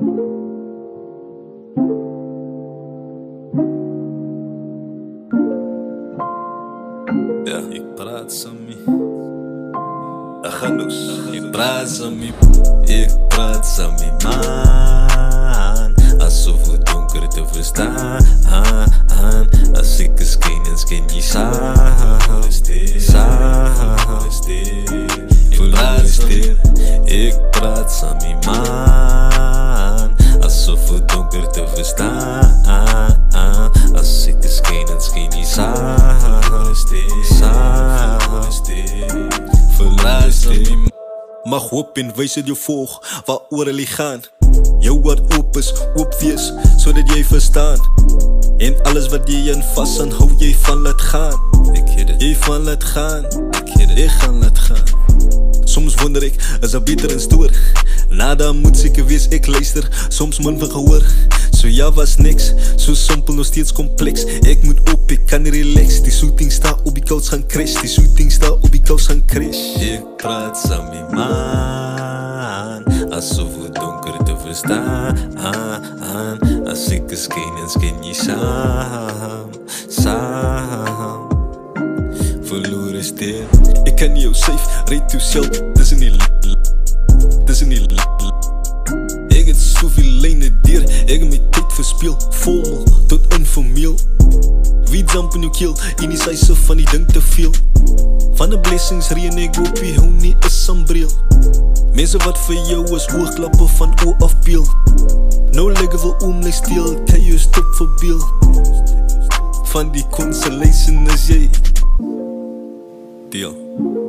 Ja, ik praat Sammy. Achanos, ik praat Sammy. Ik praat Sammy man. Alsof het donker te verstaan. Als ik een skeen je samen. Ik praat Sammy man. Alsof het donker te verstaan. Als ik een skeen je samen. Verluister. Mag hoop en wijs dat je volg waar oren gaan. Jouw hart open is, oop wees, zodat jij verstaan. En alles wat je aan vast aan hou, jij van laat gaan. Jij van laat gaan, ik gaan laat gaan. Soms wonder ik, is dat beter en stoer? Nada moet zeker wees, ik luister, soms man van gehoor. Zo ja was niks, zo simpel nog steeds complex. Ik moet op, ik kan niet relax. Die shooting staat op die couch gaan crash. Die shooting staat op die couch gaan crash. Ik praat Sammy man, alsof het donker te verstaan. Als ik een skeen je samen. Verloren stil. Ik kan jou safe, rijd toe zelf. Tussen die ik heb zoveel lijnen dier. Ik heb mijn tijd verspild. Vol tot informeel. Wie damp in je keel. In die size van die ding te veel. Van de blessings reen ik op wie hoe niet is een bril. Mensen wat voor jou is hoogklappen van oor af peel. Nou leggen we om mij stil. Kan je stop verbiel. Van die consolation is jij deel.